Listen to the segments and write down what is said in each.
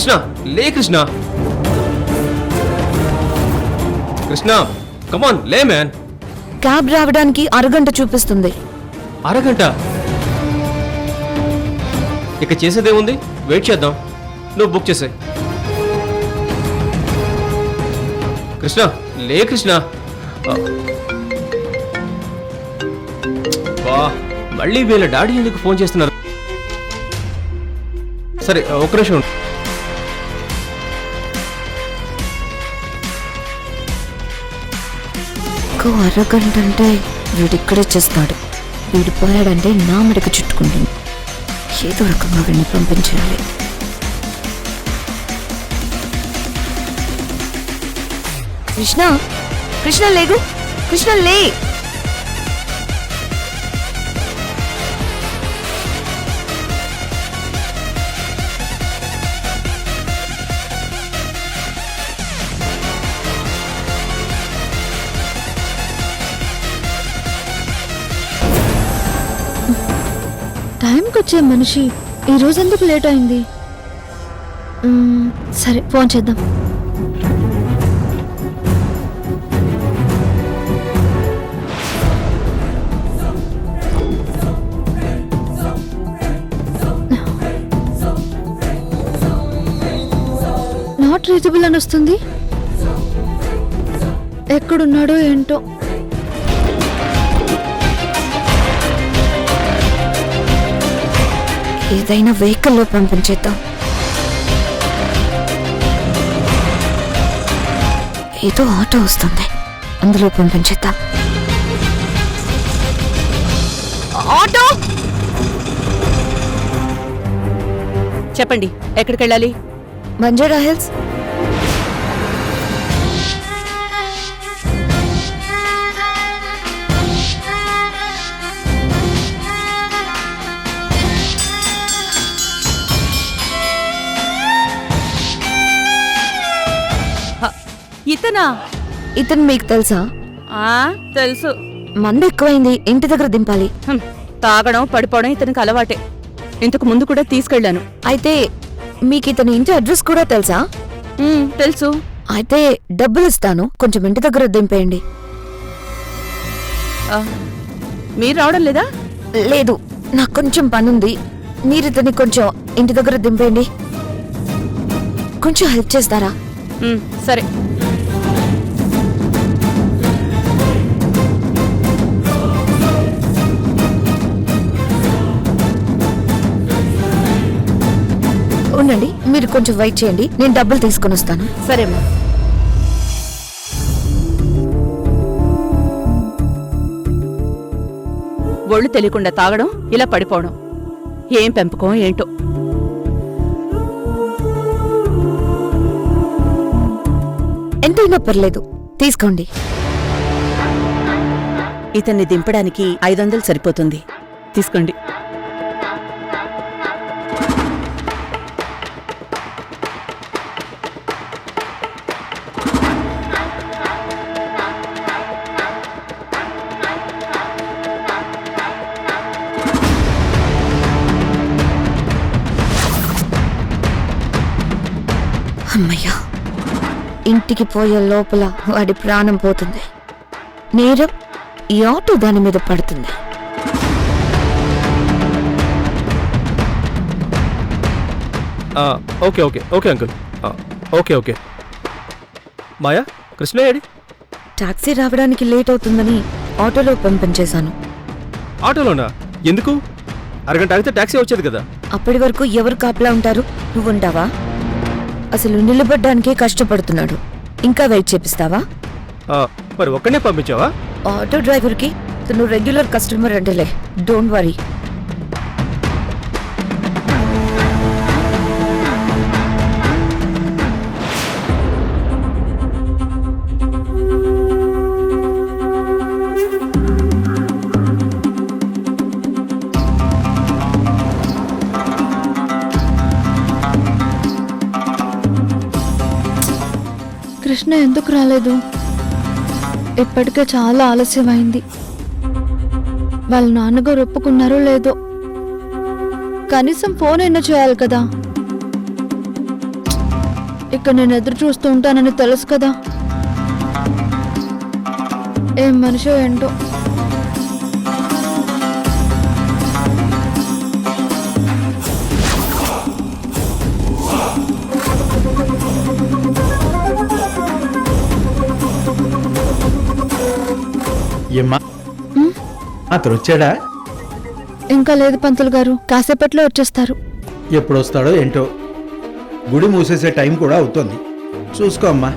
కృష్ణ లే కృష్ణ కృష్ణ కమాన్ లే man. Cab రావడానికి అరగంట చూపిస్తుంది. అరగంట? ఇక చేసేదేముంది, వెయిట్ చేద్దాం. నువ్వు బుక్ చేసాయి. కృష్ణ లే కృష్ణ. వా మళ్ళీ వీళ్ళ డాడీ ఎందుకు ఫోన్ చేస్తున్నారు? సరే ఒక్క నిమిషం ఉండు. అరగంట అంటే వీడిక్కడే చేస్తాడు. వీడిపోయాడంటే నా మెడకు చుట్టుకుంటుంది. ఏదో రకంగా వీడిని పంపించేయాలి. కృష్ణ కృష్ణ లేగు, కృష్ణ లే. టైంకి వచ్చే మనిషి ఈ రోజు ఎందుకు లేట్ అయింది? సరే ఫోన్ చేద్దాం. నాట్ రీచబుల్ అని వస్తుంది. ఎక్కడున్నాడో ఏంటో. ఏదైనా వెహికల్లో పంపించేద్దాం. ఏదో ఆటో వస్తుంది, అందులో పంపించేద్దాం. ఆటో చెప్పండి, ఎక్కడికి వెళ్ళాలి? బంజారా హిల్స్. ఇతను మీకు తెలుసా? తెలుసు. మందు ఎక్కువైంది, ఇంటి దగ్గర దింపాలి. తాగడం పడిపోవడం ఇతనికి అలవాటే. ఇంతకు ముందు కూడా తీసుకెళ్లాను. అయితే మీకు ఇతని ఇంటి అడ్రస్ కూడా తెలుసా? తెలుసు. అయితే డబ్బులు ఇస్తాను, కొంచెం ఇంటి దగ్గర దింపేయండి. మీరు రావడం లేదా? లేదు, నాకు కొంచెం పనుంది. మీరు ఇతని కొంచెం ఇంటి దగ్గర దింపేయండి. కొంచెం హెల్ప్ చేస్తారా? సరే. ఉండండి, మీరు కొంచెం వెయిట్ చేయండి, నేను డబ్బులు తీసుకొని వస్తాను. సరేమ్మా. ఒళ్ళు తెలియకుండా తాగడం, ఇలా పడిపోవడం, ఏం పెంపకం ఏంటో. ఎంతైనా పర్లేదు, తీసుకోండి. ఇతన్ని దింపడానికి 500 సరిపోతుంది, తీసుకోండి. అమ్మయ్యా, ఇంటికి పోయే లోపల వాడి ప్రాణం పోతుంది. నేరం ఈ ఆటో దాని మీద పడుతుంది. Okay okay okay uncle. Okay okay. Maya, Krishna ఏడి? టాక్సీ రావడానికి లేట్ అవుతుందని ఆటోలో పంపించేశాను. ఆటోలోనా? ఎందుకు? అరగంట ఆగితే టాక్సీ వచ్చేది కదా. అప్పటి వరకు ఎవరు కాపలా ఉంటారు? నువ్వుంటావా? అసలు నిలబడ్డానికే కష్టపడుతున్నాడు, ఇంకా వెయిట్ చేపిస్తావా? మరి ఒక్కనే పంపించావా? ఆటో డ్రైవర్కి తను రెగ్యులర్ కస్టమర్ అంటేలే, డోంట్ వరీ. కృష్ణ ఎందుకు రాలేదు? ఇప్పటికే చాలా ఆలస్యమైంది. వాళ్ళ నాన్నగారు ఒప్పుకున్నారో లేదో, కనీసం ఫోన్ అయినా చేయాలి కదా. ఇక్కడ నేను ఎదురు చూస్తూ ఉంటానని తెలుసు కదా. ఏం మనిషో ఏంటో. ఏమ్మా అతను వచ్చాడా? ఇంకా లేదు పంతులు గారు, కాసేపట్లో వచ్చేస్తారు. ఎప్పుడు వస్తాడో ఏంటో. గుడి మూసేసే టైం కూడా అవుతుంది. చూసుకో అమ్మా.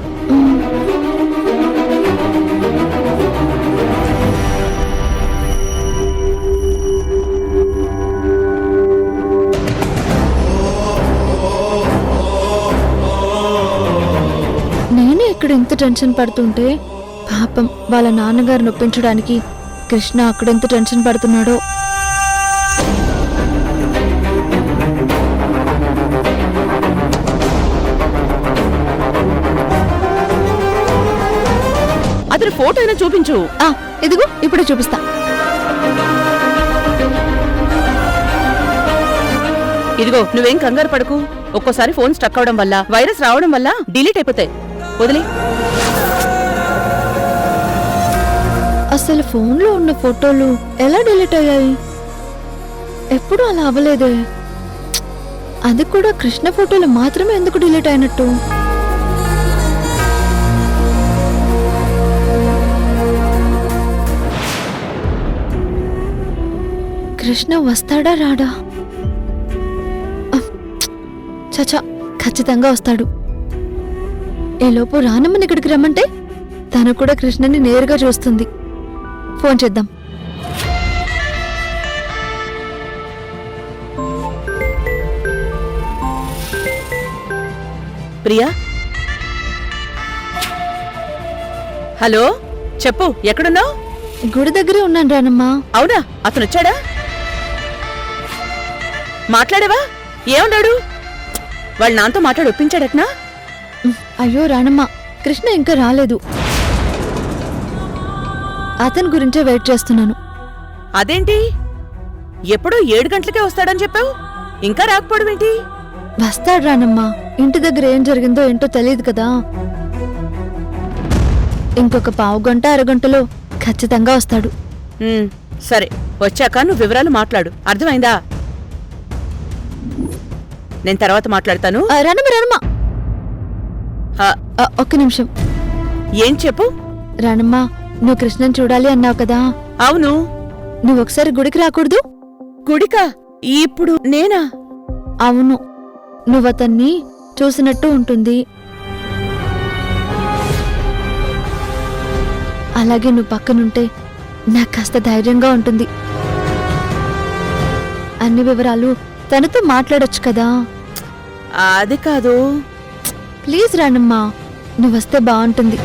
నేనే ఇక్కడ ఎంత టెన్షన్ పడుతుంటే పాపం వాళ్ళ నాన్నగారు నొప్పించడానికి కృష్ణ అక్కడెంత టెన్షన్ పడుతున్నాడో. అతని ఫోటో అయినా చూపించు. ఇదిగో ఇప్పుడే చూపిస్తా. ఇదిగో నువ్వేం కంగారు పడకు. ఒక్కోసారి ఫోన్ స్టక్ అవడం వల్ల, వైరస్ రావడం వల్ల డిలీట్ అయిపోతాయి. వదిలే. అసలు ఫోన్లో ఉన్న ఫోటోలు ఎలా డిలీట్ అయ్యాయి? ఎప్పుడు అలా అవ్వలేదే. అది కూడా కృష్ణ ఫోటోలు మాత్రమే ఎందుకు డిలీట్ అయినట్టు? కృష్ణ వస్తాడా రాడా? చచా, ఖచ్చితంగా వస్తాడు. ఈలోపు రానమ్మని ఇక్కడికి రమ్మంటే తను కూడా కృష్ణని నేరుగా చూస్తుంది. ఫోన్ చేద్దాం. ప్రియా, హలో, చెప్పు, ఎక్కడున్నావు? గుడి దగ్గరే ఉన్నాను రానమ్మా. అవునా, అతను వచ్చాడా? మాట్లాడావా? ఏమన్నాడు? వాళ్ళు నాతో మాట్లాడి ఒప్పించాడటనా? అయ్యో రానమ్మా, కృష్ణ ఇంకా రాలేదు. అతని గురించే వెయిట్ చేస్తున్నాను. అదేంటి, ఎప్పుడో 7 గంటలకే వస్తాడని చెప్పావు, ఇంకా రాకపోవడం ఏంటి? వస్తాడు రానమ్మా. ఇంటి దగ్గర ఏం జరిగిందో ఏంటో తెలియదు కదా. ఇంకొక పావు గంట అరగంటలో ఖచ్చితంగా వస్తాడు. సరే, వచ్చాక నువ్వు వివరాలు మాట్లాడు, అర్థమైందా? నేను తర్వాత మాట్లాడతాను. రానమ్మ రానమ్మా, ఒక్క నిమిషం. ఏం చెప్పు. రానమ్మా, నువ్వు కృష్ణని చూడాలి అన్నావు కదా. అవును. నువ్వు ఒకసారి గుడికి రాకూడదు? గుడికా? ఇప్పుడు నేనా? అవును, నువ్వతన్ని చూసినట్టు ఉంటుంది. అలాగే నువ్వు పక్కనుంటే నాకు కాస్త ధైర్యంగా ఉంటుంది. అన్ని వివరాలు తనతో మాట్లాడొచ్చు కదా. అది కాదు. ప్లీజ్ రానమ్మా, నువ్వు వస్తే బాగుంటుంది.